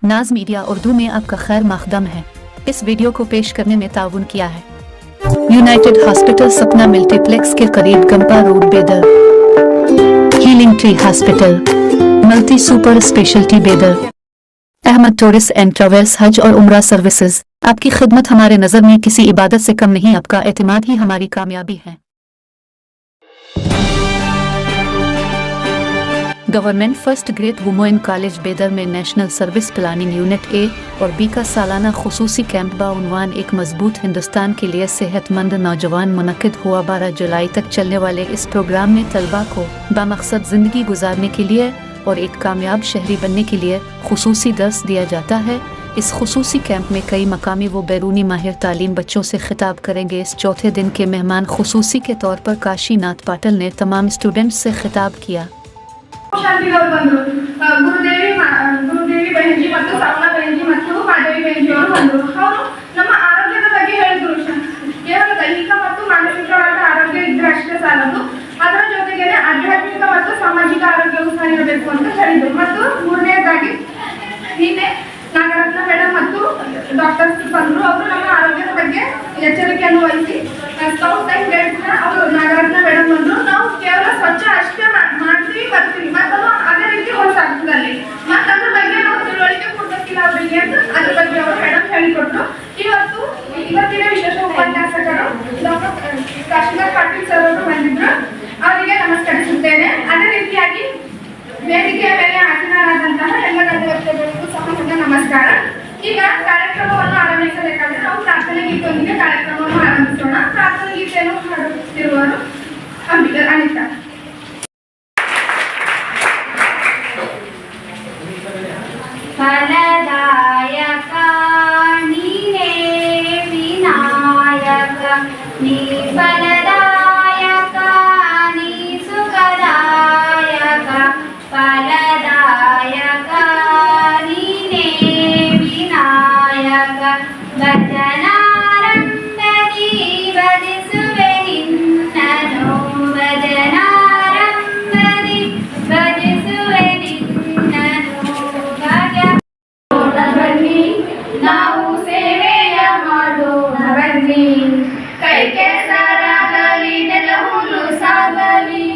नाज मीडिया उर्दू में आपका खैर मकदम है। इस वीडियो को पेश करने में ताउन किया है यूनाइटेड हॉस्पिटल सपना मल्टीप्लेक्स के करीब गंपा रोड बेदर, healing tree hospital, multi super speciality बेदर, अहमद टूरिस्ट एंड ट्रैवल्स हज और उम्रा सर्विसेज। आपकी खिदमत हमारे नज़र में किसी इबादत से कम नहीं, आपका एतमाद ही हमारी कामयाबी है। Government first grade women college बेदर में national service planning unit A और बी का सालाना खुसूसी कैंप बाउनवान एक मजबूत हिंदुस्तान के लिए सेहतमंद नौजवान मुनक्किद हुआ। 12 जुलाई तक चलने वाले इस प्रोग्राम में तलबा को बामकसद ज़िंदगी गुजारने के लिए और एक कामयाब शहरी बनने के लिए खुसूसी दर्स दिया जाता है। इस खुसूसी कैंप में कई मकामी व बैरूनी माहिर तालीम बच्चों से खिताब करेंगे। इस चौथे दिन के मेहमान खुसूसी के तौर पर काशीनाथ पाटिल ने तमाम स्टूडेंट्स से खिताब किया। ಶಾಂತಿದವರು ಬಂದರು, ಗುರುದೇವಿ ಬಹಂಜಿ ಮತ್ತು ಸವನ ಬಹಂಜಿ ಮತ್ತು ಮಾಧವಿ ಬಹಂಜಿ ಅವರು ಬಂದರು. ಅವರು ನಮ್ಮ ಆರೋಗ್ಯದ ಬಗ್ಗೆ ಹೇಳಿದರು. ಕೇವಲ ದೈಹಿಕ ಮತ್ತು ಮಾನಸಿಕವಾದ ಆರೋಗ್ಯ ಇದ್ರೆ ಅಷ್ಟೇ ಸಾಲದು, ಅದರ ಜೊತೆಗೆ ಆಧ್ಯಾತ್ಮಿಕ ಮತ್ತು ಸಾಮಾಜಿಕ ಆರೋಗ್ಯವೂ ಸಹ ಇರಬೇಕು ಅಂತ ಹೇಳಿದರು. ಮತ್ತು ಮೂರನೇದಾಗಿ ನಿನ್ನೆ ನಾಗರತ್ನ ಮೇಡಮ್ ಮತ್ತು ಡಾಕ್ಟರ್ಸ್ ಬಂದರು. ಅವರು ನಮ್ಮ ಆರೋಗ್ಯದ ಬಗ್ಗೆ ಎಚ್ಚರಿಕೆಯನ್ನು ವಹಿಸಿ ಸ್ಕೌಟ್ ಟೈಮ್ ಗೈಡ್ಸ್ನ ಅವರು ನಾಗರತ್ನ ಮೇಡಮ್ ಬಂದರು. ನಾವು ಕೇವಲ ಸ್ವಚ್ಛ ಅಷ್ಟೇ ಮಾಡ್ತೀವಿ ಬರ್ತೀವಿ, ಮತ್ತು ಅದೇ ರೀತಿ ಹೊರಸಾಗ್ತದಲ್ಲಿ ಮತ್ತು ಅದ್ರ ಬಗ್ಗೆ ನಾವು ತಿಳುವಳಿಕೆ ಕೊಡ್ಬೇಕಿಲ್ಲ ಅವರಿಗೆ ಅಂತ ಅದ್ರ ಬಗ್ಗೆ ಅವರು ಮೇಡಮ್ ಹೇಳಿಕೊಟ್ರು. ಇವತ್ತಿನ ವಿಶೇಷ ಉಪನ್ಯಾಸಕರು ಡಾಕ್ಟರ್ ಕಾಶಿನಾಥ್ ಪಾಟೀಲ್ ಸರ್ ಅವರು ಬಂದಿದ್ರು, ಅವರಿಗೆ ನಮಸ್ಕರಿಸುತ್ತೇನೆ. ಅದೇ ರೀತಿಯಾಗಿ ವೇದಿಕೆಯ ಮೇಲೆ ಆಸೀನರಾದಂತಹ ಎಲ್ಲ ಗಣ್ಯವ್ಯಕ್ತಿಗಳಿಗೂ ಸಹ ನನ್ನ ನಮಸ್ಕಾರ. ಈಗ ಕಾರ್ಯಕ್ರಮವನ್ನು ಆರಂಭಿಸಬೇಕಾದ್ರೆ ನಾವು ಪ್ರಾರ್ಥನೆ ಗೀತೆಯೊಂದಿಗೆ ಕಾರ್ಯಕ್ರಮವನ್ನು ಆರಂಭಿಸೋಣ. ಪ್ರಾರ್ಥನೆ ಗೀತೆಯನ್ನು ಹಾಡುತ್ತಿರುವರು ಅನಿತಾ. ಫಲದಾಯಕ ನೀನೇ ವಿನಾಯಕ, ನೀ ಫಲದಾಯಕ ನೀ ಸುಖದಾಯಕ, ಫಲದಾಯಕ ನೀನೇ ವಿನಾಯಕ. ಭಜನಾರಂಭದಿ ಭಜಿಸುವೆ ನಿನ್ನನು, ಭಜನಾರಂಭದಿ ಭಜಿಸುವೆ ನಿನ್ನನು. ಬನ್ನಿ ನಾವು ಸೇವೆಯ ಮಾಡೋಣ ಬನ್ನಿ, ಕೈ ಕೆಸರಾಗಲಿ ನೆಲ ಹುಲ್ಲು ಸಾಗಲಿ,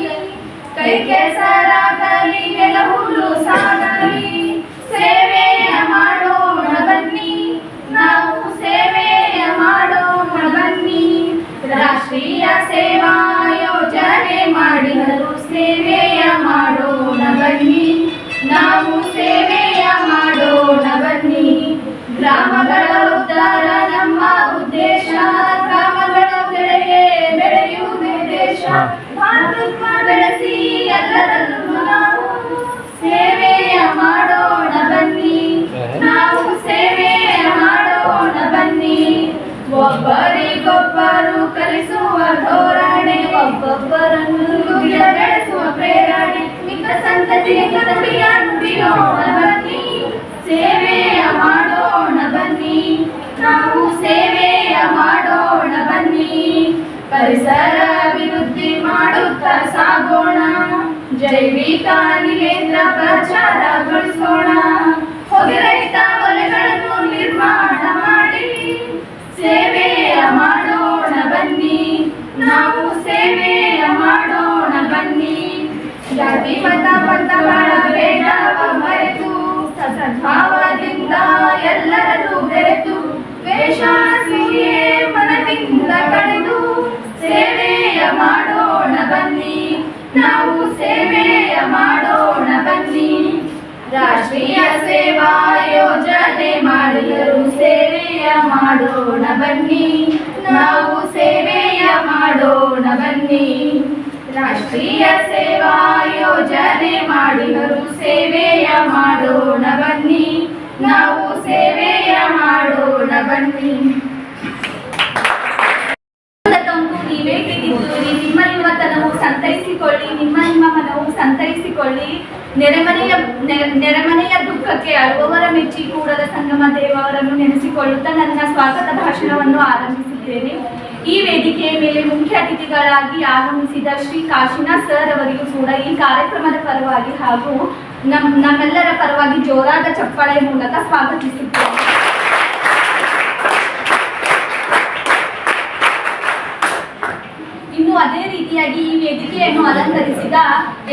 ಕೈ ಕೆಸರಾಗಲಿ ನೆಲ ಹುಲ್ಲು ಸಾಗಲಿ, ಸೇವೆಯ ಮಾಡೋಣ ಬನ್ನಿ, ನಾವು ಸೇವೆಯ ಮಾಡೋಣ ಬನ್ನಿ. ರಾಷ್ಟ್ರೀಯ ಸೇವಾ ಯೋಜನೆ ಮಾಡಿದರು, ಸೇವೆಯ ಮಾಡೋಣ ಬನ್ನಿ, ನಾವು ಸೇವೆಯ ಮಾಡೋಣ ಬನ್ನಿ. ಗ್ರಾಮಗಳ ಉದ್ಧಾರ ನಮ್ಮ ಉದ್ದೇಶ, ಗ್ರಾಮಗಳ ಬೆಳೆಗೆ ಬೆಳೆಯುವುದೇ ದೇಶ. ಮಾತೃತ್ವ ಬೆಳೆಸಿ ಎಲ್ಲರಲ್ಲೂ ನಾವು ಸೇವೆಯ ಮಾಡೋಣ ಬನ್ನಿ, ನಾವು ಸೇವೆಯ ಮಾಡೋಣ ಬನ್ನಿ. ಒಬ್ಬರಿಗೊಬ್ಬರು ಕಲಿಸುವ ಧೋರಣೆ, ಒಬ್ಬೊಬ್ಬರನ್ನು ಬೆಳೆಸುವ ಪ್ರೇರಣೆ, ಮಿಕ್ಕ ಸಂತತಿಯ ನುಡಿಯೋಣ ಬನ್ನಿ, ಸೇವೆಯ ಮಾಡೋಣ ಬನ್ನಿ, ನಾವು ಸೇವೆಯ ಮಾಡೋಣ ಬನ್ನಿ. ಪರಿಸರ ಅಭಿವೃದ್ಧಿ ಮಾಡುತ್ತಾ ಸಾಗೋಣ, ಜೈವಿಕ ಅನಿಲೇಂದ್ರ ಪ್ರಚಾರಗೊಳಿಸೋಣ. ಹೊಗೆರಹಿತ ಮನೆಗಳನ್ನು ನಿರ್ಮಾಣ ಮಾಡಿ ಸೇವೆಯ ಮಾಡೋಣ ಬನ್ನಿ, ನಾವು ಸೇವೆಯ ಮಾಡೋಣ ಬನ್ನಿ. ಜಾತಿ ಮತ ಪಂಥಗಳ ಭೇದವ ಮರೆತು ಸದ್ಭಾವದಿಂದ ಎಲ್ಲರನ್ನೂ ಬೆರೆತು ದ್ವೇಷ ಅಸೂಯೆ ಮನದಿಂದ ಕಳೆದು ಸೇವೆಯ ಮಾಡೋಣ ಬನ್ನಿ, ನಾವು ಸೇವೆಯ ಮಾಡೋಣ ಬನ್ನಿ. ರಾಷ್ಟ್ರೀಯ ಸೇವಾ ಯೋಜನೆ ಮಾಡಿದರು, ಸೇವೆಯ ಮಾಡೋಣ ಬನ್ನಿ, ನಾವು ಸೇವೆಯ ಮಾಡೋಣ ಬನ್ನಿ. ರಾಷ್ಟ್ರೀಯ ಸೇವಾ ಯೋಜನೆ ಮಾಡಿದರು, ಸೇವೆಯ ಮಾಡೋಣ ಬನ್ನಿ, ನಾವು ಸೇವೆಯ ಮಾಡೋಣ ಬನ್ನಿ. ನೀವೇ ಗೆದ್ದಿದ್ದೀರಿ, ನಿಮ್ಮ ನಿಮ್ಮ ತನವು ಸಂತೈಸಿಕೊಳ್ಳಿ, ನಿಮ್ಮ ನಿಮ್ಮ ಮನವು ಸಂತೈಸಿಕೊಳ್ಳಿ. ನೆರೆಮನೆಯ ದುಃಖಕ್ಕೆ ಅಳುವವರ ಮೆಚ್ಚಿ ಕೂಡದ ಸಂಗಮ ದೇವರನ್ನು ನೆನೆಸಿಕೊಳ್ಳುತ್ತಾ ನನ್ನ ಸ್ವಾಗತ ಭಾಷಣವನ್ನು ಆರಂಭಿಸಿದ್ದೇನೆ. ಈ ವೇದಿಕೆಯ ಮೇಲೆ ಮುಖ್ಯ ಅತಿಥಿಗಳಾಗಿ ಆಗಮಿಸಿದ ಶ್ರೀ ಕಾಶಿನಾಥ್ ಸರ್ ಅವರಿಗೂ ಕೂಡ ಈ ಕಾರ್ಯಕ್ರಮದ ಪರವಾಗಿ ಹಾಗೂ ನಮ್ಮೆಲ್ಲರ ಪರವಾಗಿ ಜೋರಾದ ಚಪ್ಪಾಳೆ ಮೂಲಕ ಸ್ವಾಗತಿಸುತ್ತೇವೆ. ಇನ್ನು ಅದೇ ರೀತಿಯಾಗಿ ಈ ವೇದಿಕೆಯನ್ನು ಅಲಂಕರಿಸಿದ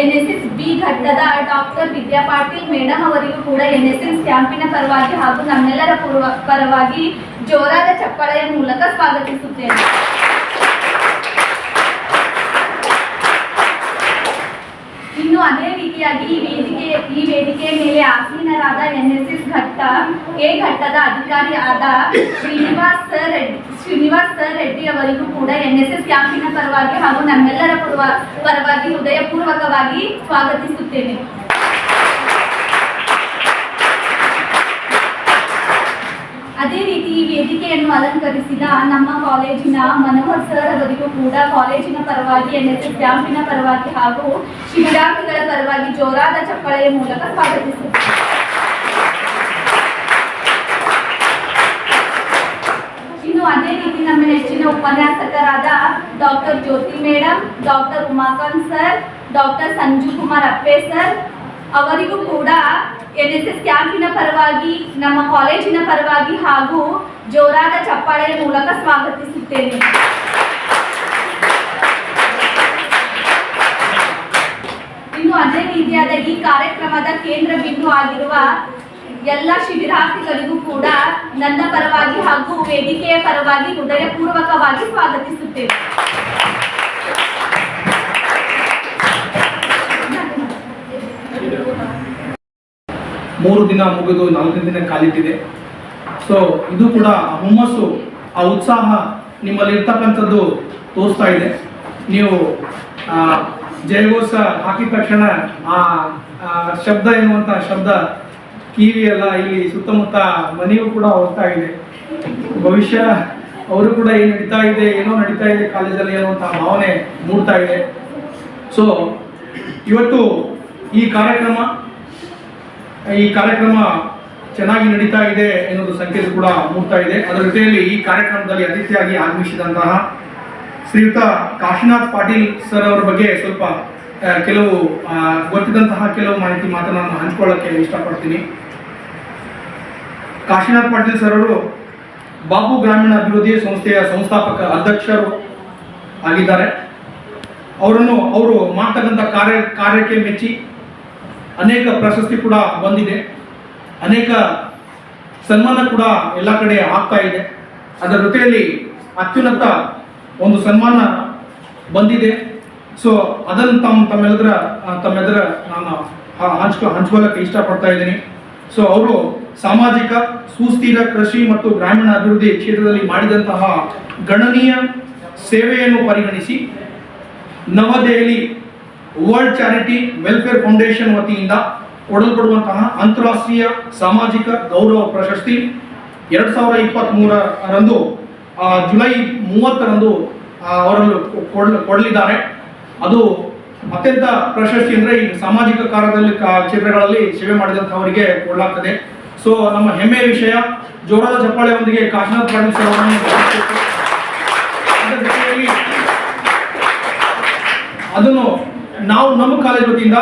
NSS ಬಿ ಘಟ್ಟದ ಡಾಕ್ಟರ್ ವಿದ್ಯಾ ಪಾಟೀಲ್ ಮೇಡಮ್ ಅವರಿಗೂ ಕೂಡ NSS ಕ್ಯಾಂಪಿನ ಪರವಾಗಿ ಹಾಗೂ ನಮ್ಮೆಲ್ಲರ ಪರವಾಗಿ ಜೋರಾದ ಚಪ್ಪಾಳೆಯ ಮೂಲಕ ಸ್ವಾಗತಿಸುತ್ತೇನೆ. ಇನ್ನು ಅದೇ ರೀತಿಯಾಗಿ ಈ ವೇದಿಕೆಯ ಮೇಲೆ ಆಸೀನರಾದ NSS ಘಟ್ಟ ಎ ಘಟ್ಟದ ಅಧಿಕಾರಿ ಆದ ಶ್ರೀನಿವಾಸ್ ಸರ್ ರೆಡ್ಡಿ ಅವರಿಗೂ ಕೂಡ NSS ಕ್ಯಾಂಪಿನ ಪರವಾಗಿ ಹಾಗೂ ನಮ್ಮೆಲ್ಲರ ಪರವಾಗಿ ಹೃದಯಪೂರ್ವಕವಾಗಿ ಸ್ವಾಗತಿಸುತ್ತೇನೆ. ಅದೇ ರೀತಿ ಈ ವೇದಿಕೆಯನ್ನು ಅಲಂಕರಿಸಿದ ನಮ್ಮ ಕಾಲೇಜಿನ ಮನೋಹರ್ ಸರ್ ಅವರಿಗೂ ಕೂಡ ಕಾಲೇಜಿನ ಪರವಾಗಿ NSS ಕ್ಯಾಂಪಿನ ಪರವಾಗಿ ಹಾಗೂ ಶಿಬಿರಾರ್ಥಿಗಳ ಪರವಾಗಿ ಜೋರಾದ ಚಪ್ಪಾಳೆಯ ಮೂಲಕ ಸ್ವಾಗತಿಸುತ್ತೇವೆ. ಇನ್ನು ಅದೇ ರೀತಿ ನಮ್ಮ ನೆಚ್ಚಿನ ಉಪನ್ಯಾಸಕರಾದ doctor Jyoti madam, doctor Umakant sir, doctor Sanju Kumar Appe sir ಅವರಿಗೂ ಕೂಡ NSS ಕ್ಯಾಂಪಿನ ಪರವಾಗಿ ನಮ್ಮ ಕಾಲೇಜಿನ ಪರವಾಗಿ ಹಾಗೂ ಜೋರಾದ ಚಪ್ಪಾಳೆಯ ಮೂಲಕ ಸ್ವಾಗತಿಸುತ್ತೇನೆ. ಇನ್ನು ಅದೇ ರೀತಿಯಾದ ಈ ಕಾರ್ಯಕ್ರಮದ ಕೇಂದ್ರ ಬಿಂದು ಆಗಿರುವ ಎಲ್ಲ ಶಿಬಿರಾರ್ಥಿಗಳಿಗೂ ಕೂಡ ನನ್ನ ಪರವಾಗಿ ಹಾಗೂ ವೇದಿಕೆಯ ಪರವಾಗಿ ಹೃದಯಪೂರ್ವಕವಾಗಿ ಸ್ವಾಗತಿಸುತ್ತೇವೆ. ಮೂರು ದಿನ ಮುಗಿದು 4ನೇ ದಿನ ಕಾಲಿಟ್ಟಿದೆ. ಸೊ ಇದು ಕೂಡ ಹುಮ್ಮಸ್ಸು, ಆ ಉತ್ಸಾಹ ನಿಮ್ಮಲ್ಲಿ ಇರ್ತಕ್ಕಂಥದ್ದು ತೋರಿಸ್ತಾ ಇದೆ. ನೀವು ಜಯಘೋಷ ಹಾಕಿದ ತಕ್ಷಣ ಆ ಶಬ್ದ ಎನ್ನುವಂಥ ಶಬ್ದ ಕಿವಿಯೆಲ್ಲ ಇಲ್ಲಿ ಸುತ್ತಮುತ್ತ ಮನೆಯೂ ಕೂಡ ಹೋಗ್ತಾ ಇದೆ. ಭವಿಷ್ಯ ಅವರು ಕೂಡ ಏನು ನಡೀತಾ ಇದೆ, ಏನೋ ನಡೀತಾ ಇದೆ ಕಾಲೇಜಲ್ಲಿ ಅನ್ನುವಂಥ ಭಾವನೆ ಮೂಡ್ತಾ ಇದೆ. ಸೊ ಇವತ್ತು ಈ ಕಾರ್ಯಕ್ರಮ ಚೆನ್ನಾಗಿ ನಡೀತಾ ಇದೆ ಎನ್ನುವುದು ಸಂಕೇತ ಕೂಡ ಮೂಡ್ತಾ ಇದೆ. ಅದರ ಜೊತೆಯಲ್ಲಿ ಈ ಕಾರ್ಯಕ್ರಮದಲ್ಲಿ ಅತಿಥಿಯಾಗಿ ಆಗಮಿಸಿದಂತಹ ಶ್ರೀಯುತ ಕಾಶಿನಾಥ್ ಪಾಟೀಲ್ ಸರ್ ಅವರ ಬಗ್ಗೆ ಸ್ವಲ್ಪ ಕೆಲವು ಗೊತ್ತಿದ್ದಂತಹ ಕೆಲವು ಮಾತನ್ನು ನಾನು ಹಂಚ್ಕೊಳ್ಳೋಕ್ಕೆ ಇಷ್ಟಪಡ್ತೀನಿ. ಕಾಶಿನಾಥ್ ಪಾಟೀಲ್ ಸರ್ ಅವರು ಬಾಬು ಗ್ರಾಮೀಣ ಅಭಿವೃದ್ಧಿ ಸಂಸ್ಥೆಯ ಸಂಸ್ಥಾಪಕ ಅಧ್ಯಕ್ಷರು ಆಗಿದ್ದಾರೆ. ಅವರು ಮಾಡ್ತಕ್ಕಂಥ ಕಾರ್ಯಕ್ಕೆ ಮೆಚ್ಚಿ ಅನೇಕ ಪ್ರಶಸ್ತಿ ಕೂಡ ಬಂದಿದೆ, ಅನೇಕ ಸನ್ಮಾನ ಕೂಡ ಎಲ್ಲ ಕಡೆ ಆಗ್ತಾ ಇದೆ. ಅದರ ಜೊತೆಯಲ್ಲಿ ಅತ್ಯುನ್ನತ ಒಂದು ಸನ್ಮಾನ ಬಂದಿದೆ. ಸೊ ಅದನ್ನು ತಮ್ಮೆಲ್ಲರ ನಾನು ಹಂಚ್ಕೊಳ್ಳೋಕ್ಕೆ ಇಷ್ಟಪಡ್ತಾ ಇದ್ದೀನಿ. ಸೊ ಅವರು ಸಾಮಾಜಿಕ ಸುಸ್ಥಿರ ಕೃಷಿ ಮತ್ತು ಗ್ರಾಮೀಣ ಅಭಿವೃದ್ಧಿ ಕ್ಷೇತ್ರದಲ್ಲಿ ಮಾಡಿದಂತಹ ಗಣನೀಯ ಸೇವೆಯನ್ನು ಪರಿಗಣಿಸಿ ನವದೆಹಲಿ ವರ್ಲ್ಡ್ ಚಾರಿಟಿ ವೆಲ್ಫೇರ್ ಫೌಂಡೇಶನ್ ವತಿಯಿಂದ ಕೊಡಲ್ಪಡುವಂತಹ ಅಂತಾರಾಷ್ಟ್ರೀಯ ಸಾಮಾಜಿಕ ಗೌರವ ಪ್ರಶಸ್ತಿ 2023 ಜುಲೈ 30 ಅವರನ್ನು ಕೊಡಲಿದ್ದಾರೆ. ಅದು ಅತ್ಯಂತ ಪ್ರಶಸ್ತಿ ಅಂದರೆ ಈ ಸಾಮಾಜಿಕ ಕ್ಷೇತ್ರಗಳಲ್ಲಿ ಸೇವೆ ಮಾಡಿದಂಥವರಿಗೆ ಕೊಡಲಾಗ್ತದೆ. ಸೊ ನಮ್ಮ ಹೆಮ್ಮೆಯ ವಿಷಯ. ಜೋರಾದ ಚಪ್ಪಾಳೆಯೊಂದಿಗೆ ಕಾಶಿನಾಥ್ ಪಾಟೀಲ್ ಸರ್ ಅವರನ್ನು ಅದನ್ನು ನಾವು ನಮ್ಮ ಕಾಲೇಜ್ ವತಿಯಿಂದ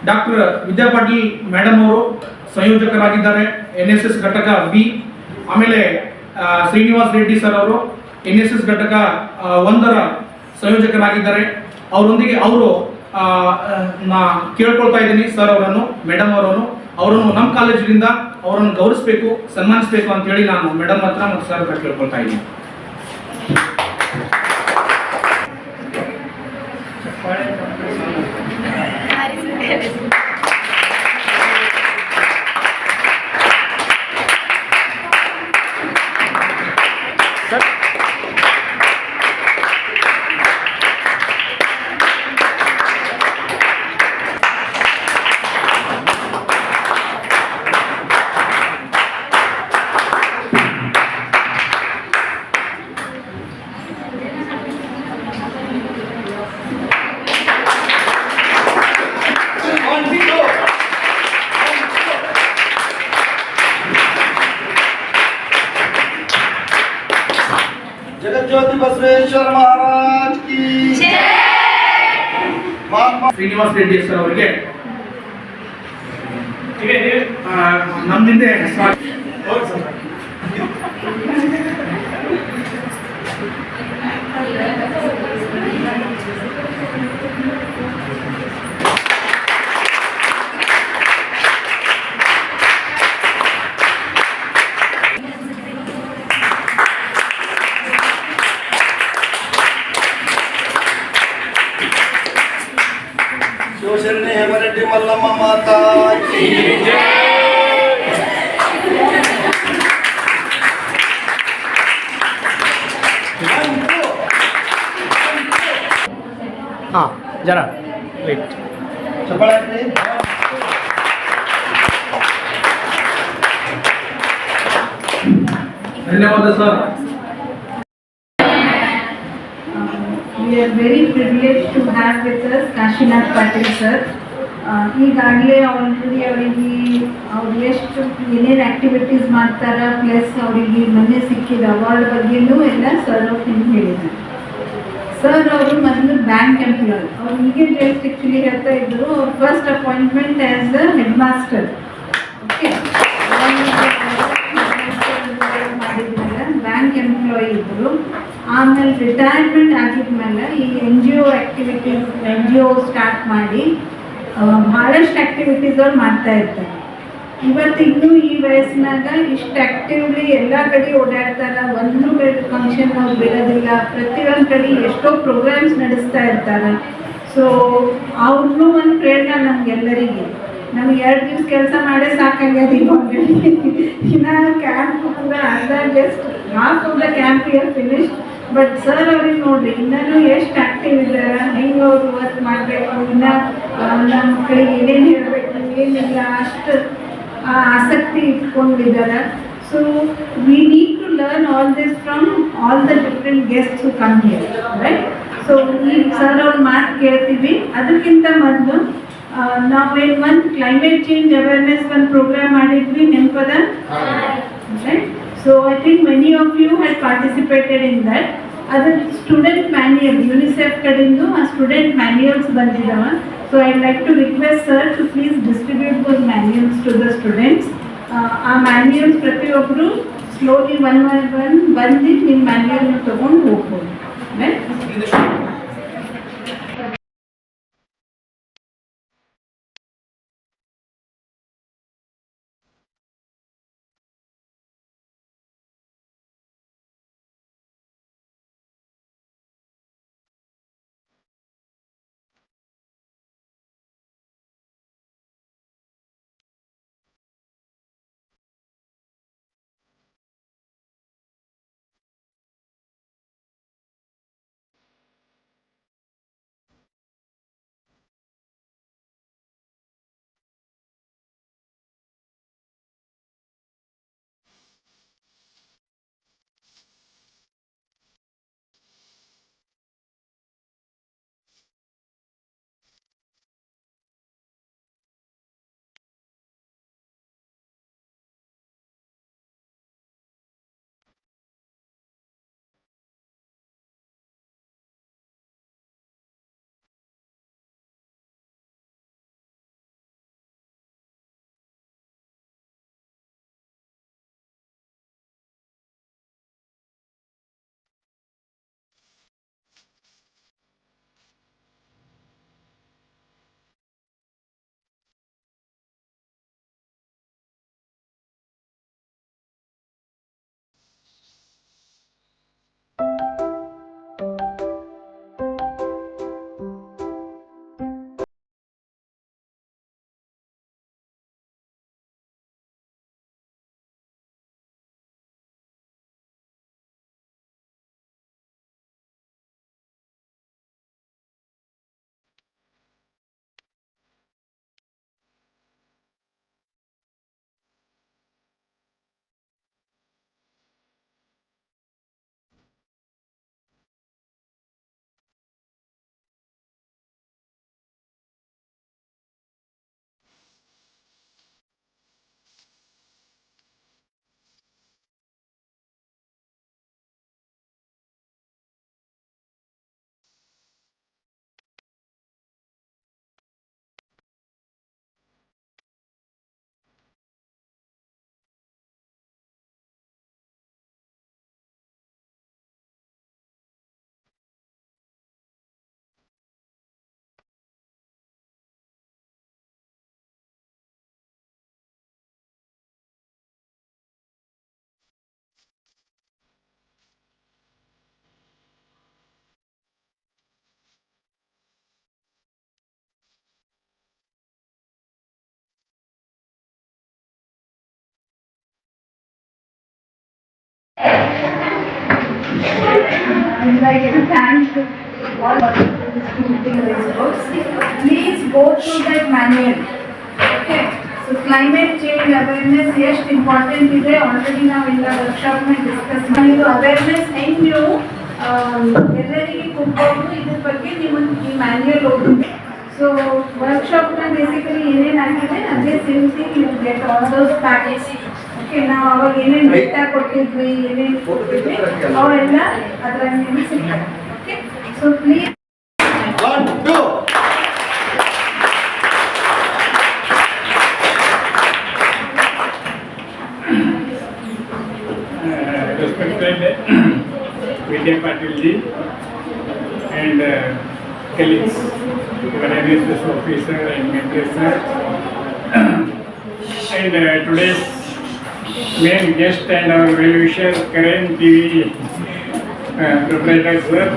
ಡಾಕ್ಟರ್ ವಿದ್ಯಾ ಪಾಟೀಲ್ ಮೇಡಮ್ ಅವರು ಸಂಯೋಜಕರಾಗಿದ್ದಾರೆ NSS ಘಟಕ ಬಿ. ಆಮೇಲೆ ಶ್ರೀನಿವಾಸ್ ರೆಡ್ಡಿ ಸರ್ ಅವರು NSS ಘಟಕ 1 ಸಂಯೋಜಕರಾಗಿದ್ದಾರೆ. ಅವರೊಂದಿಗೆ ನಾ ಕೇಳ್ಕೊಳ್ತಾ ಇದ್ದೀನಿ ಸರ್ ಅವರನ್ನು, ಮೇಡಮ್ ಅವರನ್ನು ನಮ್ಮ ಕಾಲೇಜಿನಿಂದ ಅವರನ್ನು ಗೌರವಿಸಬೇಕು, ಸನ್ಮಾನಿಸಬೇಕು ಅಂತೇಳಿ ನಾನು ಮೇಡಮ್ ಹತ್ರ ಮತ್ತು ಸರ್ ಹತ್ರ ಕೇಳ್ಕೊಳ್ತಾ ಇದ್ದೀನಿ. ಬಸವೇಶ್ವರ ಮಹಾರಾಜ್ ಕಿ ಮಹಾತ್ಮ ಶ್ರೀನಿವಾಸ್ ರೆಡ್ಡಿ ಸರ್ ಅವರಿಗೆ ನಮ್ಮಿಂದ ಶಿವಶರಣೆ ಹೇಮರೆಡ್ಡಿ ಮಲ್ಲಮ್ಮ ಮಾತಾ ಕಿ ಹಾಂ ಜರ ವೇಟ್ ಚಪ್ಪಾಳೆ ಧನ್ಯವಾದ sir. We are very privileged to have with us Kashinath Patil sir. ಈಗಾಗಲೇ ಆಲ್ರೆಡಿ ಅವರಿಗೆ ಅವ್ರು ಎಷ್ಟು ಏನೇನು ಆ್ಯಕ್ಟಿವಿಟೀಸ್ ಮಾಡ್ತಾರ ಪ್ಲಸ್ ಅವರಿಗೆ ಮೊನ್ನೆ ಸಿಕ್ಕಿದ ಅವಾರ್ಡ್ ಬಗ್ಗೆನೂ ಎಲ್ಲ ಸರ್ ಅವ್ರು ನಿಮ್ಗೆ ಹೇಳಿದ್ದಾರೆ. ಸರ್ ಅವರು ಮೊದಲು ಬ್ಯಾಂಕ್ ಎಂಪ್ಲಾಯ್, ಅವ್ರು ಹೀಗೆ ಜಸ್ಟ್ ಆ್ಯಕ್ಚುಲಿ ಹೇಳ್ತಾ ಇದ್ದರು ಅವ್ರ first appointment as a head master. Okay, ಮಾಡಿದ್ಮೇಲೆ ಬ್ಯಾಂಕ್ ಎಂಪ್ಲಾಯಿ ಇದ್ದರು. ಆಮೇಲೆ ರಿಟೈರ್ಮೆಂಟ್ ಆಗಿದ್ಮೇಲೆ ಈ N G O activities start ಮಾಡಿ ಭಾಳಷ್ಟು ಆ್ಯಕ್ಟಿವಿಟೀಸ್ ಅವ್ರು ಮಾಡ್ತಾ ಇರ್ತಾರೆ. ಇವತ್ತಿಗೂ ಈ ವಯಸ್ಸಿನಾಗ ಇಷ್ಟು ಆ್ಯಕ್ಟಿವ್ಲಿ ಎಲ್ಲ ಕಡೆ ಓಡಾಡ್ತಾರೆ. ಒಂದು ಫಂಕ್ಷನ್ ಅವ್ರು ಬಿಡೋದಿಲ್ಲ, ಪ್ರತಿಯೊಂದು ಕಡೆ ಎಷ್ಟೋ ಪ್ರೋಗ್ರಾಮ್ಸ್ ನಡೆಸ್ತಾ ಇರ್ತಾರೆ. ಸೊ ಅವ್ರನ್ನೂ ಒಂದು ಪ್ರೇರಣೆ ನಮಗೆಲ್ಲರಿಗೆ. ನಮ್ಗೆ 2 ದಿವಸ ಕೆಲಸ ಮಾಡೇ ಸಾಕಾಗ್ಯದ ಈಗ ಇನ್ನು ಕ್ಯಾಂಪ್ ಕೂಡ ಅರ್ಧ just half of the camp year finish. But sir ಅವ್ರಿಗೆ ನೋಡ್ರಿ ಇನ್ನೂ ಎಷ್ಟು ಆ್ಯಕ್ಟಿವ್ ಇದ್ದಾರೆ, ಹೆಂಗೆ ಅವರು ವರ್ಕ್ ಮಾಡಬೇಕು, ಇನ್ನು ನಮ್ಮ ಮಕ್ಕಳಿಗೆ ಏನೇನು ಹೇಳಬೇಕು ಏನಿಲ್ಲ ಅಷ್ಟು ಆಸಕ್ತಿ ಇಟ್ಕೊಂಡಿದ್ದಾರೆ. So we need to learn all this from all the different guests who come here, right? So ಈಗ ಸರ್ ಅವ್ರ ಮಾತು ಕೇಳ್ತೀವಿ. ಅದಕ್ಕಿಂತ ಮೊದಲು ನಾವೇನು ಒಂದು ಕ್ಲೈಮೇಟ್ ಚೇಂಜ್ ಅವೇರ್ನೆಸ್ ಒಂದು ಪ್ರೋಗ್ರಾಮ್ ಮಾಡಿದ್ವಿ, ನೆನಪದ? Right. So I think many of you had participated in that. Other student manual, UNICEF kadindu a student manuals bandidava. So I'd like to request sir to please distribute those manuals to the students. Our manuals ಪ್ರತಿಯೊಬ್ಬರು slowly one by one ಬಂದು ನಿಮ್ಮ manual ನ ತಗೊಂಡು ಹೋಗ್ಬೋದು. Right? I'd like to thank all distributing these books. Please go through that manual. Okay. So climate change awareness ಎಷ್ಟು important ಇದೆ already ನಾವು ಎಲ್ಲ ವರ್ಕ್ಶಾಪ್ ನಲ್ಲಿ ಡಿಸ್ಕಸ್ ಮಾಡಿದ್ದು ಅವೇರ್ನೆಸ್ ಹೆಂಗೆ ನೀವು ಎಲ್ಲರಿಗೆ ಕೊಡ್ಬೋದು ಇದ್ರ ಬಗ್ಗೆ ನೀವು ಈ ಮ್ಯಾನ್ಯುಯಲ್ ಓದಿದೆ. ಸೊ ವರ್ಕ್ಶಾಪ್ ನ ಬೇಸಿಕಲಿ ಏನೇನು ಆಗಿದೆ ಅದೇ same thing you get all those package. Okay, ನಾವು ಅವಾಗ ಏನೇನು ಡೇಟಾ ಕೊಟ್ಟಿದ್ವಿ ಏನೇನು ಕೊಟ್ಟಿದ್ವಿ ಅವೆಲ್ಲ ಅದರಲ್ಲಿ ಸಿಗ್ತವೆ. Okay, so please 1, 2. Respected Vidya Patil ji and colleagues, NSS officer and mentor sir, and today's main guest and our well-wisher Karen TV proprietor sir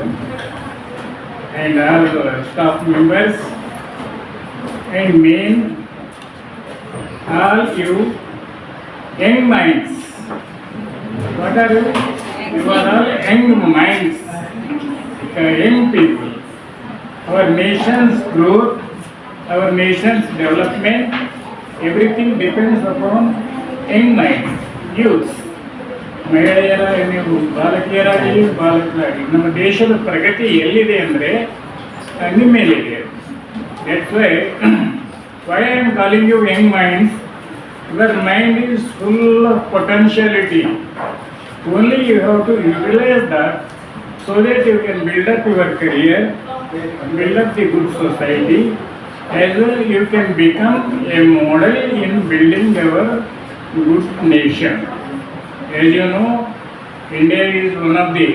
and all staff members and main all you young minds. What are you? You are all young minds, young people. Our nation's growth, our nation's development, everything depends upon young minds, youth. ಮಹಿಳೆಯರ ನೀವು ಬಾಲಕಿಯರಾಗಲಿ ಬಾಲಕರಾಗಲಿ ನಮ್ಮ ದೇಶದ ಪ್ರಗತಿ ಎಲ್ಲಿದೆ ಅಂದರೆ ನಿಮ್ಮ ಮೇಲಿದೆ. That's why I am calling you young minds. Your mind is full of potentiality. Only you have to utilize that so that you can build up your career, build up the good society, as well you can become a model in building our good nation. As you know, India is one of the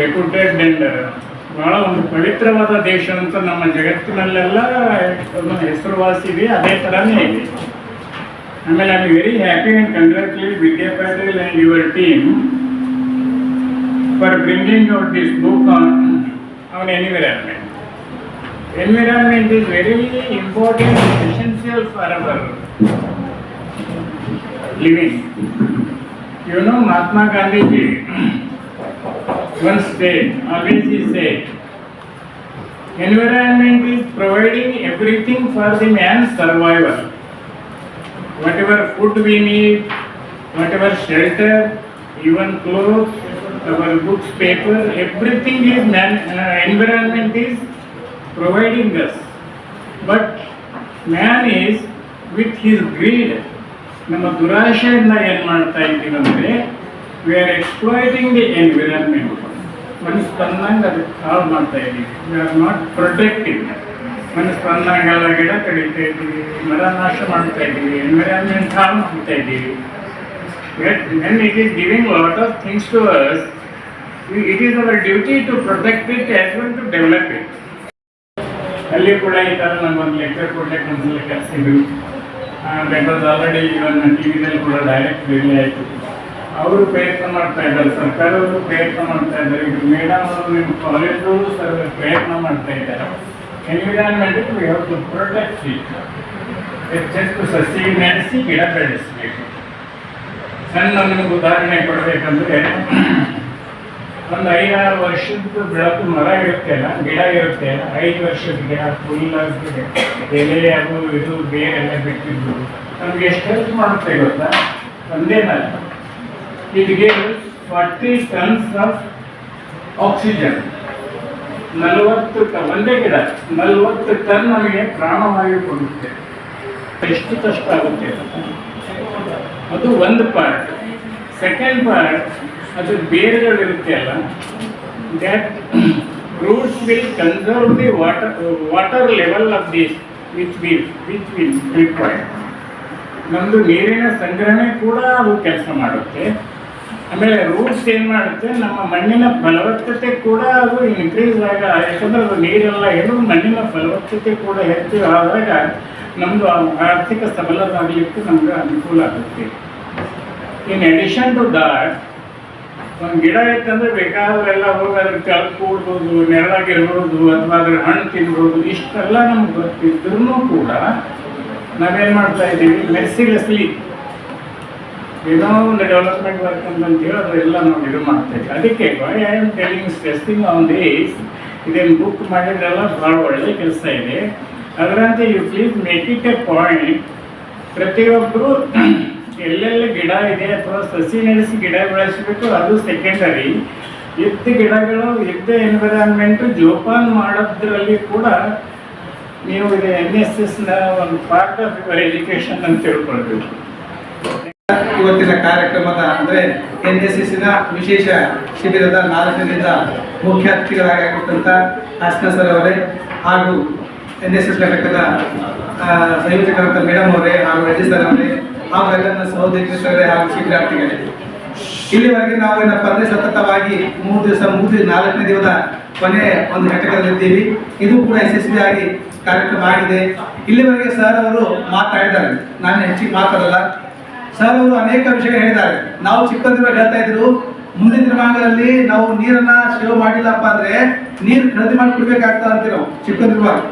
reputed and ಬಹಳ ಒಂದು ಪವಿತ್ರವಾದ ದೇಶ ಅಂತ ನಮ್ಮ ಜಗತ್ತಿನಲ್ಲೆಲ್ಲ ಹೆಸರುವಾಸಿ ಇದೆ. ಅದೇ ಥರನೇ ಇದೆ. ಆಮೇಲೆ I am very happy and congratulate Vidya Patil and your team for bringing out this book on environment. Environment is very important, essential for our living. You know Mahatma Gandhiji once said, always he said, environment is providing everything for the man's survival. Whatever food we need, whatever shelter, even clothes, our books, paper, everything is environment is providing us. But man is with his greed, ನಮ್ಮ ದುರಾಶೆಯಿಂದ ಏನು ಮಾಡ್ತಾ ಇದ್ದೀವಿ ಅಂದರೆ we are exploiting the environment. ಮನಸ್ಸು ಬಂದಂಗೆ ಅದಕ್ಕೆ ಹಾಳು ಮಾಡ್ತಾ ಇದ್ದೀವಿ. We are not protective. ಮನಸ್ಸು ಬಂದಂಗೆಲ್ಲ ಗಿಡ ಕಡಿತಾ ಇದ್ದೀವಿ, ಮರ ನಾಶ ಮಾಡ್ತಾ ಇದ್ದೀವಿ, ಎನ್ವಿರಾನ್ಮೆಂಟ್ ಹಾಳು ಮಾಡ್ತಾ ಇದ್ದೀವಿ. When it is giving lot of things to us, it is our duty to protect it as well to develop it. ಅಲ್ಲಿ ಕೂಡ ಈ ಥರ ನಮಗೊಂದು ಲೆಕ್ಚರ್ ಕೊಡ್ಲಿಕ್ಕೆ ಒಂದ್ಸಲ ಕಲಿಸಿದ್ರು. ದಟ್ ವಾಸ್ ಆಲ್ರೆಡಿ ಇವನ್ನ ಟಿ ವಿದಲ್ಲಿ ಕೂಡ ಡೈರೆಕ್ಟ್ ರಿಲೀ ಆಯಿತು. ಅವರು ಪ್ರಯತ್ನ ಮಾಡ್ತಾ ಇದ್ದಾರೆ, ಸರ್ಕಾರವರು ಪ್ರಯತ್ನ ಮಾಡ್ತಾ ಇದ್ದಾರೆ, ಇದು ಮೇಡಮ್ ಅವರು ನಿಮ್ಮ ಕಾಲೇಜವರು ಪ್ರಯತ್ನ ಮಾಡ್ತಾ ಇದ್ದಾರೆ. Environment we have to protect it. ಹೆಚ್ಚೆಚ್ಚು ಸಸಿ ನೆನೆಸಿ ಗಿಡ ಬೆಳೆಸಬೇಕು. ಸಣ್ಣ ನಿಮಗೆ ಉದಾಹರಣೆ ಕೊಡಬೇಕಂದ್ರೆ, ಒಂದು 5-6 ವರ್ಷದ ಬೆಳಕು ಮರ ಇರುತ್ತೆ ಅಲ್ಲ, ಗಿಡ ಇರುತ್ತೆ ಅಲ್ಲ, 5 ವರ್ಷದ ಗಿಡ ಫುಲ್ಲಾಗಿ ಎಲೆ ಅದು ಇದು ಬೇರೆಲ್ಲ ಬಿಟ್ಟಿದ್ದು ನಮ್ಗೆ ಎಷ್ಟು ಹೆಲ್ಪ್ ಮಾಡುತ್ತೆ ಗೊತ್ತಾ? ಒಂದೇನಲ್ಲ, it gives 40 tons of oxygen. 40 ಒಂದೇ ಗಿಡ 40 ಟನ್ ನಮಗೆ ಪ್ರಾಣವಾಯು ಕೊಡುತ್ತೆ. ಎಷ್ಟು ಕಷ್ಟ ಆಗುತ್ತೆ ಅದು ಒಂದು ಪಾರ್ಟ್. ಸೆಕೆಂಡ್ ಪಾರ್ಟ್, ಅದು ಬೇರುಗಳಿರುತ್ತೆ ಅಲ್ಲ, that roots will conserve the water level of this which will require. ನಮ್ಮದು ನೀರಿನ ಸಂಗ್ರಹಣೆ ಕೂಡ ಅದು ಕೆಲಸ ಮಾಡುತ್ತೆ. ಆಮೇಲೆ ರೂಟ್ಸ್ ಏನು ಮಾಡುತ್ತೆ, ನಮ್ಮ ಮಣ್ಣಿನ ಫಲವತ್ತತೆ ಕೂಡ ಅದು ಇನ್ಕ್ರೀಸ್ ಯಾಕಂದ್ರೆ ಅದು ನೀರೆಲ್ಲ ಏನು ಮಣ್ಣಿನ ಫಲವತ್ತತೆ ಕೂಡ ಹೆಚ್ಚು ಆದಾಗ ನಮ್ಮದು ಆರ್ಥಿಕ ಸಬಲರಾಗಲಿಕ್ಕೆ ನಮ್ಗೆ ಅನುಕೂಲ ಆಗುತ್ತೆ. ಇನ್ ಅಡಿಷನ್ ಟು ದಾಟ್, ಒಂದು ಗಿಡ ಇತ್ತಂದ್ರೆ ಬೇಕಾದ್ರೆಲ್ಲ ಹೋಗಿ ಅದ್ರ ಕೆಳಗೆ ಕೂಡ್ಬೋದು, ನೆರಳಾಗಿರ್ಬೋದು, ಅಥವಾ ಅದ್ರ ಹಣ್ಣು ತಿನ್ಬೋದು. ಇಷ್ಟೆಲ್ಲ ನಮ್ಗೆ ಗೊತ್ತಿದ್ರೂ ಕೂಡ ನಾವೇನು ಮಾಡ್ತಾ ಇದ್ದೀವಿ, ಮೆರ್ಸಿಲೆಸ್ಲಿ ಏನೋ ಒಂದು ಡೆವಲಪ್ಮೆಂಟ್ ವರ್ಕ್ ಅಂತಂತೇಳಿ ಅದೆಲ್ಲ ನಾವು ಇದು ಮಾಡ್ತೇವೆ. ಅದಕ್ಕೆ why I am telling stressing on this, ಇದೇನು ಬುಕ್ ಮಾಡಿದ್ರೆಲ್ಲ ಭಾಳ ಒಳ್ಳೆ ಕೆಲಸ ಇದೆ. ಅದರಂತೆ you please make it a point, ಪ್ರತಿಯೊಬ್ಬರು ಎಲ್ಲೆಲ್ಲಿ ಗಿಡ ಇದೆ ಅಥವಾ ಸಸಿ ನಡೆಸಿ ಗಿಡ ಬೆಳೆಸಬೇಕು ಅದು ಸೆಕೆಂಡರಿ. ಇದ್ದ ಗಿಡಗಳು ಇದ್ದ ಎನ್ವಿರಾನ್ಮೆಂಟು ಜೋಪಾನ ಮಾಡೋದ್ರಲ್ಲಿ ಕೂಡ ನೀವು ಇದು NSSನ ಒಂದು ಪಾರ್ಟ್ ಆಫ್ ಯುವರ್ ಎಜುಕೇಷನ್ ಅಂತ ತಿಳ್ಕೊಳ್ಬೇಕು. ಇವತ್ತಿನ ಕಾರ್ಯಕ್ರಮದ ಅಂದರೆ NSSನ ವಿಶೇಷ ಶಿಬಿರದ 4ನೇದ ಮುಖ್ಯ ಅತಿಥಿಗಳಾಗಿರ್ತಂಥ ಹಾಸನ ಸರ್ ಅವರೇ ಹಾಗೂ NSS ಘಟಕದ ಸಂಯೋಜಕರಂತ ಮೇಡಮ್ ಅವರೇ ಹಾಗೂ ರೆಡ್ಡಿ ಸರ್ ಅವರೇ ಹಾಗೂ ಎಲ್ಲ ಸಹೋದ್ಯೋಗಿಗಳೇ ಹಾಗೂ ಶಿಬಿರಾರ್ಥಿಗಳೇ, ಇಲ್ಲಿವರೆಗೆ ನಾವು ಏನಪ್ಪ ಅಂದರೆ ಸತತವಾಗಿ 3 ದಿವಸ ಮುಗಿದು 4ನೇ ದಿನದ ಕೊನೆ ಒಂದು ಘಟಕದಲ್ಲಿದ್ದೀವಿ. ಇದು ಕೂಡ ಯಶಸ್ವಿಯಾಗಿ ಕಾರ್ಯಕ್ರಮ ಆಗಿದೆ. ಇಲ್ಲಿವರೆಗೆ ಸರ್ ಅವರು ಮಾತಾಡಿದ್ದಾರೆ, ನಾನು ಹೆಚ್ಚಿಗೆ ಮಾತಾಡಲ್ಲ. ಸರ್ ಅವರು ಅನೇಕ ವಿಷಯಗಳು ಹೇಳಿದ್ದಾರೆ. ನಾವು ಚಿಕ್ಕಂದಿರುವಾಗ ಹೇಳ್ತಾ ಇದ್ರು, ಮುಂದಿನ ದಿನಮಾನಗಳಲ್ಲಿ ನಾವು ನೀರನ್ನ ಸೇವ್ ಮಾಡಿಲ್ಲಪ್ಪ ಅಂದ್ರೆ ನೀರು ಖರೀದಿ ಮಾಡಿ ಕುಡ್ಬೇಕಾಗ್ತದೆ ಅಂತೀವಿ. ನಾವು ಚಿಕ್ಕಂದಿರುವಾಗ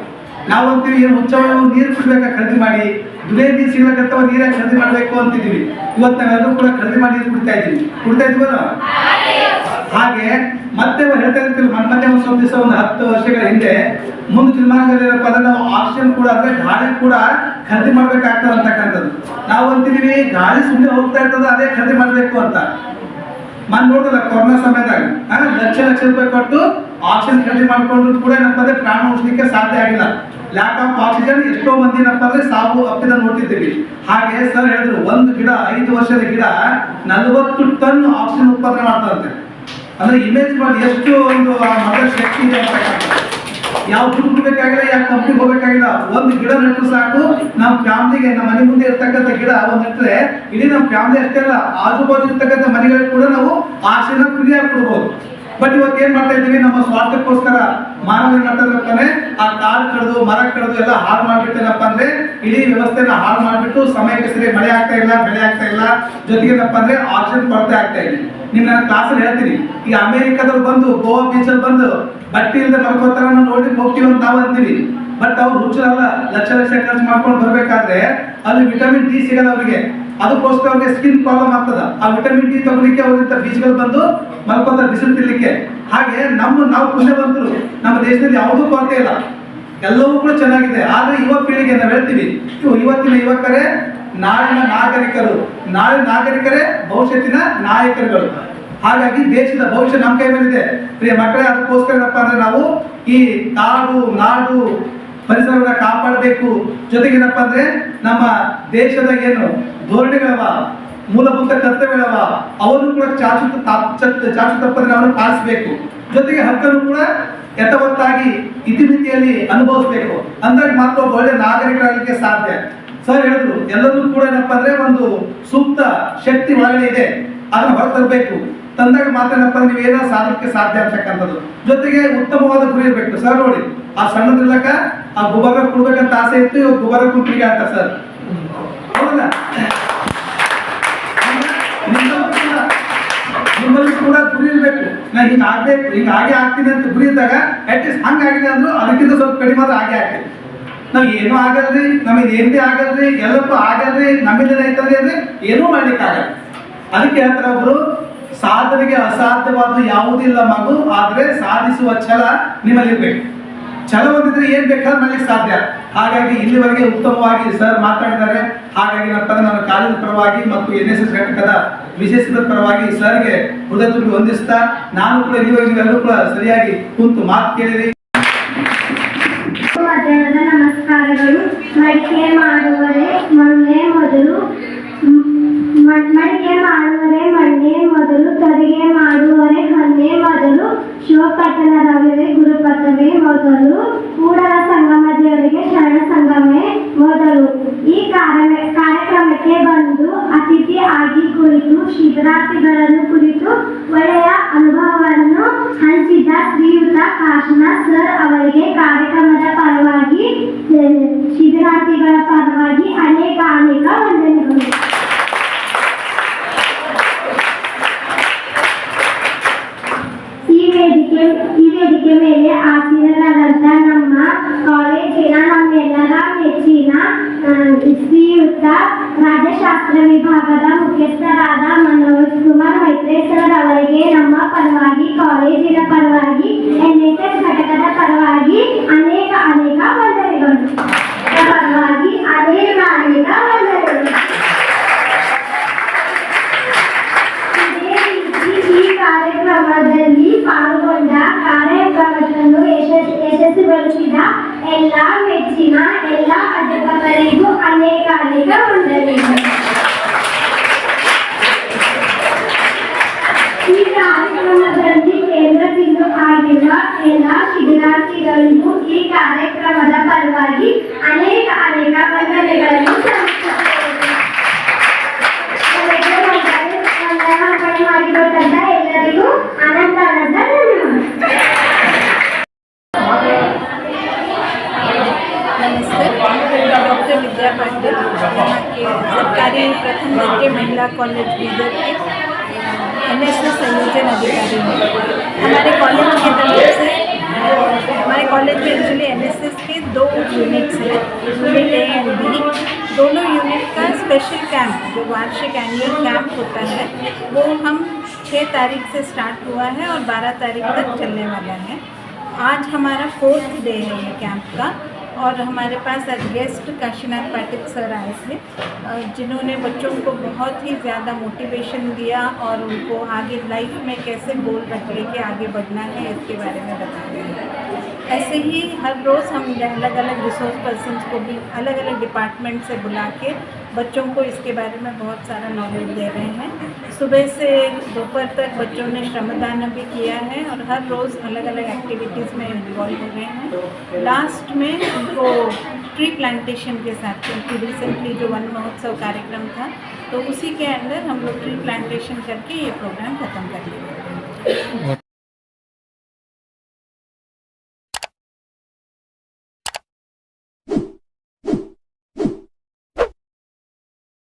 ನಾವು ಅಂತೀವಿ, ಏನು ಹುಚ್ಚವ ನೀರು ಕುಡ್ಬೇಕಾ ಖರೀದಿ ಮಾಡಿ, ದುಡಿಯ ನೀರು ಸಿಗ್ಬೇಕಂತವ ನೀರೇ ಖರೀದಿ ಮಾಡಬೇಕು ಅಂತಿದ್ದೀವಿ. ಇವತ್ತು ನಾವೆಲ್ಲರೂ ಕೂಡ ಖರೀದಿ ಮಾಡಿ ನೀರು ಕುಡಿತಾ ಇದ್ದೀವಲ್ಲ. ಹಾಗೆ ಮತ್ತೆ ಹೇಳ್ತಾ ಇರ್ತೀವಿ, ಮೊನ್ನೆ ಒಂದು ಸ್ವಲ್ಪ ದಿವಸ ಒಂದು 10 ವರ್ಷಗಳ ಹಿಂದೆ ಮುಂದೆ ದಿನಮಾನಗಳಲ್ಲಿ ಏನಪ್ಪ ಅಂದ್ರೆ ನಾವು ಆಕ್ಸಿಜನ್ ಕೂಡ ಅಂದ್ರೆ ಗಾಳಿ ಕೂಡ ಖರೀದಿ ಮಾಡ್ಬೇಕಾಗ್ತದೆ ಅಂತಕ್ಕಂಥದ್ದು. ನಾವು ಅಂತಿದೀವಿ ಗಾಳಿ ಸುಮ್ಮನೆ ಹೋಗ್ತಾ ಇರ್ತದೆ, ಅದೇ ಖರೀದಿ ಮಾಡಬೇಕು ಅಂತ. ಮನ್ ನೋಡಲ್ಲ ಕೊರೋನಾ ಸಮಯದಾಗ ಲಕ್ಷ ರೂಪಾಯಿ ಕೊಟ್ಟು ಆಕ್ಸಿಜನ್ ಖರೀದಿ ಮಾಡ್ಕೊಂಡ್ರು ಕೂಡ ಏನಪ್ಪ ಅಂದ್ರೆ ಪ್ರಾಣ ಉಳಿಸಲಿಕ್ಕೆ ಸಾಧ್ಯ ಆಗಿಲ್ಲ. ಲ್ಯಾಕ್ ಆಫ್ ಆಕ್ಸಿಜನ್ ಎಷ್ಟೋ ಮಂದಿ ಏನಪ್ಪ ಅಂದ್ರೆ ಸಾವು ಅಪ್ಪಿದ ನೋಡ್ತಿದ್ದೀವಿ. ಹಾಗೆ ಸರ್ ಹೇಳಿದ್ರು, ಒಂದು ಗಿಡ 5 ವರ್ಷದ ಗಿಡ 40 ಟನ್ ಆಕ್ಸಿಜನ್ ಉತ್ಪಾದನೆ ಮಾಡ್ತದಂತೆ. ಅಂದ್ರೆ ಇಮೇಜ್ ಮಾಡಿ ಎಷ್ಟು ಒಂದು ಮದರ್ ಶಕ್ತಿ ಇದೆ ಅಂತಕ್ಕಂಥ. ಯಾವ ದುಡ್ಡು ಕೊಡ್ಬೇಕಾಗಿಲ್ಲ, ಯಾವ ಕಂಪ್ನಿಗೆ ಹೋಗ್ಬೇಕಾಗಿಲ್ಲ. ಒಂದು ಗಿಡ ನೆಟ್ಟರು ಸಾಕು. ನಮ್ಮ ಫ್ಯಾಮಿಲಿಗೆ, ನಮ್ಮ ಮನೆ ಮುಂದೆ ಇರ್ತಕ್ಕಂಥ ಗಿಡ ಒಂದು ನೆಟ್ಟರೆ ಇಡೀ ನಮ್ಮ ಫ್ಯಾಮಿಲಿ ಅಷ್ಟೇ ಅಲ್ಲ, ಆಜು ಬಾಜು ಇರ್ತಕ್ಕಂಥ ಮನೆಗಳಿಗೆ ಕೂಡ ನಾವು ಆಕ್ಸಿಜನ್ ಫ್ರೀ ಆಗಿ ಕೊಡ್ಬೋದು. ಬಟ್ ಇವತ್ತು ಏನ್ ಮಾಡ್ತಾ ಇದ್ದೀವಿ, ನಮ್ಮ ಸ್ವಾರ್ಥಕ್ಕೋಸ್ಕರ ಮಾನವ ಏನ್ ಮಾಡ್ತಾ ಇರ್ತಾನೆ, ಆ ಕಾಡು ಕಡ್ದು ಮರ ಕಡ್ದು ಎಲ್ಲ ಹಾಳು ಮಾಡ್ಬಿಟ್ಟೇನಪ್ಪ ಅಂದ್ರೆ ಇಡೀ ವ್ಯವಸ್ಥೆನ ಹಾಳು ಮಾಡ್ಬಿಟ್ಟು ಸಮಯಕ್ಕೆ ಸರಿ ಮಳೆ ಆಗ್ತಾ ಇಲ್ಲ, ಬೆಳೆ ಆಗ್ತಾ ಇಲ್ಲ, ಜೊತೆಗೆ ಏನಪ್ಪ ಅಂದ್ರೆ ಆಕ್ಸಿಜನ್ ಕೊರತೆ ಆಗ್ತಾ ಇದೆ. ನಿಮ್ ನನ್ನ ಕ್ಲಾಸಲ್ಲಿ ಹೇಳ್ತೀನಿ, ಈಗ ಅಮೆರಿಕದಲ್ಲಿ ಬಂದು ಗೋವಾ ಬೀಚಲ್ಲಿ ಬಂದು ಬಟ್ಟೆ ಇಲ್ಲದೆ ಮಲ್ಕೋತಾರ ನೋಡಿ ಹೋಗ್ತೀವಿ ಅಂತ ನಾವು ಅಂತೀವಿ. ಬಟ್ ಅವ್ರು ಹುಚ್ಚರಲ್ಲ, ಲಕ್ಷ ಖರ್ಚು ಮಾಡ್ಕೊಂಡು ಬರ್ಬೇಕಾದ್ರೆ ಅಲ್ಲಿ ವಿಟಮಿನ್ ಡಿ ಸಿಗಲ್ಲ ಅವ್ರಿಗೆ. ಅದಕ್ಕೋಸ್ಕರ ಅವ್ರಿಗೆ ಸ್ಕಿನ್ ಪ್ರಾಬ್ಲಮ್ ಆಗ್ತದ. ಆ ವಿಟಮಿನ್ ಡಿ ತಗೊಳ್ಳಿಕ್ಕೆ ಅವ್ರಿಂದ ಬೀಚ್ಗಳು ಬಂದು ಮಲ್ಕೋತಾರೆ ಬಿಸಿಲು ತಿರ್ಲಿಕ್ಕೆ. ಹಾಗೆ ನಾವು ಪುಣ್ಯವಂತರು, ನಮ್ಮ ದೇಶದಲ್ಲಿ ಯಾವುದೂ ಕೊರತೆ ಇಲ್ಲ, ಎಲ್ಲವೂ ಕೂಡ ಚೆನ್ನಾಗಿದೆ. ಆದ್ರೆ ಯುವ ಪೀಳಿಗೆ ನಾವು ಹೇಳ್ತೀವಿ, ಇವತ್ತಿನ ಯುವಕರೇ ನಾಳಿನ ನಾಗರಿಕರು, ನಾಳೆ ನಾಗರಿಕರೇ ಭವಿಷ್ಯತ್ತಿನ ನಾಯಕರುಗಳು. ಹಾಗಾಗಿ ದೇಶದ ಭವಿಷ್ಯ ನಮ್ಮ ಕೈ ಮೇಲಿದೆ ಪ್ರಿಯ ಮಕ್ಕಳೇ. ಅದಕ್ಕೋಸ್ಕರ ಏನಪ್ಪ ಅಂದ್ರೆ ನಾವು ಈ ಕಾಡು ನಾಡು ಪರಿಸರವನ್ನ ಕಾಪಾಡಬೇಕು. ಜೊತೆಗೆ ಏನಪ್ಪ ಅಂದ್ರೆ ನಮ್ಮ ದೇಶದ ಏನು ಧೋರಣೆಗಳವ, ಮೂಲಭೂತ ಕರ್ತವ್ಯಗಳವ, ಅವನ್ನು ಕೂಡ ಚಾಚು ತಪ್ಪದೆ ನಾವು ಪಾಲಿಸಬೇಕು. ಜೊತೆಗೆ ಹಕ್ಕನ್ನು ಕೂಡ ಯಥಾವತ್ತಾಗಿ ಇತಿಮಿತಿಯಲ್ಲಿ ಅನುಭವಿಸಬೇಕು. ಅಂದಾಗ ಮಾತ್ರ ಒಬ್ಬ ಒಳ್ಳೆ ನಾಗರಿಕರಾಗಲಿಕ್ಕೆ ಸಾಧ್ಯ. ಸರ್ ಹೇಳಿದ್ರು, ಎಲ್ಲರೂ ಕೂಡ ಏನಪ್ಪ ಅಂದ್ರೆ ಒಂದು ಸೂಕ್ತ ಶಕ್ತಿ ಒಳಗಡೆ ಇದೆ, ಅದನ್ನ ಹೊರತರಬೇಕು. ತಂದಾಗ ಮಾತ್ರ ಏನಪ್ಪ ನೀವು ಏನೋ ಸಾಧನಕ್ಕೆ ಸಾಧ್ಯ ಅಂತಕ್ಕಂಥದ್ದು. ಜೊತೆಗೆ ಉತ್ತಮವಾದ ಗುರಿ ಇರಬೇಕು. ಸರ್ ನೋಡಿ, ಆ ಸಣ್ಣದಿರ್ಲಕ್ಕ ಆ ಗುಬ್ಬರ ಕೊಡ್ಬೇಕಂತ ಆಸೆ ಇತ್ತು, ಇವಾಗ ಗುಬ್ಬರ ಕುಂತ್ರಿಗೆ ಅಂತ ಸರ್ ಹೌದಲ್ಲ. ನಿಮ್ಮಲ್ಲಿ ಕೂಡ ಗುರಿ ಇರಬೇಕು. ನಾ ಹಿಂಗೆ ಆಗ್ಬೇಕು, ಹಿಂಗೆ ಹಾಗೆ ಆಗ್ತೀನಿ ಅಂತ ಗುರಿ ಇದ್ದಾಗ ಅಟ್ಲೀಸ್ಟ್ ಹಂಗಾಗಿದೆ ಅಂದ್ರು ಅದಕ್ಕಿಂತ ಸ್ವಲ್ಪ ಕಡಿಮೆ ಆದ್ರೆ ಹಾಗೆ ಆಗ್ತದೆ. ನಾವ್ ಏನೂ ಆಗಲ್ರಿ, ನಮಗೆ ಏನೇ ಆಗಲ್ರಿ, ಎಲ್ಲಕ್ಕೂ ಆಗಲ್ರಿ, ನಮ್ಮಿಂದ ಐತಲ್ರಿ ಅಂದ್ರೆ ಏನೂ ಮಾಡ್ಲಿಕ್ಕೆ ಆಗಲ್ಲ. ಅದಕ್ಕೆ ಹೇಳ್ತಾರೆ ಒಬ್ರು, ಸಾಧನೆಗೆ ಅಸಾಧ್ಯವಾದ ಯಾವುದಿಲ್ಲ ಮಗು, ಆದ್ರೆ ಸಾಧಿಸುವ ಛಲ ನಿಮ್ಮಲ್ಲಿರ್ಬೇಕು. ಛಲ ಹೊಂದಿದ್ರೆ ಏನ್ ಬೇಕಾದ್ರೂ ಮಾಡ್ಲಿಕ್ಕೆ ಸಾಧ್ಯ. ಹಾಗಾಗಿ ಇಲ್ಲಿವರೆಗೆ ಉತ್ತಮವಾಗಿ ಸರ್ ಮಾತಾಡಿದ್ದಾರೆ. ಹಾಗಾಗಿ ನನ್ನ ಕಾಲೇಜ್ ಪರವಾಗಿ ಮತ್ತು NSS ಘಟಕದ ವಿಶೇಷದ ಪರವಾಗಿ ಸರ್ಗೆ ಹೃದಯ ತುಂಬಿ ಹೊಂದಿಸ್ತಾ, ನಾನು ಕೂಡ ಇಲ್ಲಿವರೆಗೆ ನೀವೆಲ್ಲರೂ ಕೂಡ ಸರಿಯಾಗಿ ಕುಂತು ಮಾತು ಕೇಳಿರಿ. ನಮಸ್ಕಾರಗಳು. ಮಡಿಕೆ ಮಾಡುವರೆ ಮಣ್ಣೆ ಮೊದಲು, ಮಡಿಕೆ ಮಾಡುವರೆ ಮಣ್ಣೆ ಮೊದಲು, ತರಿಗೆ ಮಾಡುವರೆ ಹನ್ನೆ ಮೊದಲು, ಶಿವಪಟ್ಟಣದವರಿಗೆ ಗುರುಪಥವೇ ಮೊದಲು, ಕೂಡಲ ಸಂಗಮ ದೇವರಿಗೆ ಶರಣ ಸಂಗಮೇ ಮೊದಲು. ಈ ಕಾರ್ಯಕ್ರಮಕ್ಕೆ ಬಂದು ಅತಿಥಿ ಆಗಿ ಕುಳಿತು ಶಿಬಿರಾರ್ಥಿಗಳನ್ನು ಕುರಿತು ಒಳ್ಳೆಯ ಅನುಭವವನ್ನು ಹಂಚಿದ ಶ್ರೀಯುತ ಕಾಶನಾಥ್ ಸರ್ ಅವರಿಗೆ ಕಾರ್ಯಕ್ರಮದ ಪರವಾಗಿ, ಶಿಬಿರಾರ್ಥಿಗಳ ಪರವಾಗಿ ಅನೇಕ ವಂದನೆಗಳು. ಈ ವೇದಿಕೆ ಮೇಲೆ ಆಸೀನರಾದಂಥ ನಮ್ಮ ಕಾಲೇಜಿನ ನಮ್ಮೆಲ್ಲರ ನೆಚ್ಚಿನ ಶ್ರೀಯುತ ರಾಜ್ಯಶಾಸ್ತ್ರ ವಿಭಾಗದ ಮುಖ್ಯಸ್ಥರಾದ ಮನೋಜ್ ಕುಮಾರ್ ಮೈತ್ರೆ ಸರ್ ಅವರಿಗೆ ನಮ್ಮ ಪರವಾಗಿ, ಕಾಲೇಜಿನ ಪರವಾಗಿ, NSS ಘಟಕದ ಪರವಾಗಿ ಅನೇಕ ವಂದನೆಗಳು. ಪರವಾಗಿ ಅನೇಕ ವಂದನೆಗಳು. ಇದೇ ರೀತಿ ಈ ಕಾರ್ಯಕ್ರಮದಲ್ಲಿ ಪಾಲ್ಗೊಂಡ ಕಾರ್ಯಕ್ರಮವನ್ನು ಯಶಸ್ವಿಗೊಳಿಸಿದ ಎಲ್ಲ ಮೆಚ್ಚಿನ ಎಲ್ಲ ಅಧ್ಯಾಪಕರಿಗೂ ಅನೇಕ ವಂದನೆಗಳು. ಈ ಕಾರ್ಯಕ್ರಮದಲ್ಲಿ ಕೇಂದ್ರ ಬಿಂದು ಆಗಿರುವ ಎಲ್ಲ ಶಿಬಿರಾರ್ಥಿಗಳಿಗೂ ಈ ಕಾರ್ಯಕ್ರಮದ ಪರವಾಗಿ ಅನೇಕ ವಂದನೆಗಳನ್ನು ಸಲ್ಲಿಸುತ್ತೇನೆ. ಮಾಡಿಕೊಟ್ಟಂತ ಎಲ್ಲರಿಗೂ ಅನಂತ ಧನ್ಯವಾದ. नमस्ते, डॉक्टर विद्या पाटिल, यहाँ के सरकारी प्रथम दर्जे महिला कॉलेज बीदर के NSS संयोजन अधिकारी हैं। हमारे कॉलेज की तरफ से हमारे कॉलेज में एक्चुअली NSS के 2 यूनिट्स हैं, यूनिट A एंड B। दोनों यूनिट का स्पेशल कैंप, जो वार्षिक एनुअल कैंप होता है, वो हम 6 तारीख से स्टार्ट हुआ है और 12 तारीख तक चलने वाला है। आज हमारा 4th डे है ये कैंप का, और हमारे पास आज गेस्ट काशीनाथ पाटिल सर आए थे, जिन्होंने बच्चों को बहुत ही ज़्यादा मोटिवेशन दिया और उनको आगे लाइफ में कैसे गोल रख लेके आगे बढ़ना है इसके बारे में बताया है। ऐसे ही हर रोज़ हम अलग अलग रिसोर्स पर्सन्स को भी अलग अलग डिपार्टमेंट से बुला के बच्चों को इसके बारे में बहुत सारा नॉलेज दे रहे हैं। सुबह से दोपहर तक बच्चों ने श्रमदान भी किया है और हर रोज़ अलग अलग एक्टिविटीज़ में इन्वॉल्व हो रहे हैं। लास्ट में उनको ट्री प्लांटेशन के साथ, क्योंकि रिसेंटली जो वन महोत्सव कार्यक्रम था, तो उसी के अंदर हम लोग ट्री प्लांटेशन करके ये प्रोग्राम ख़त्म कर दिया।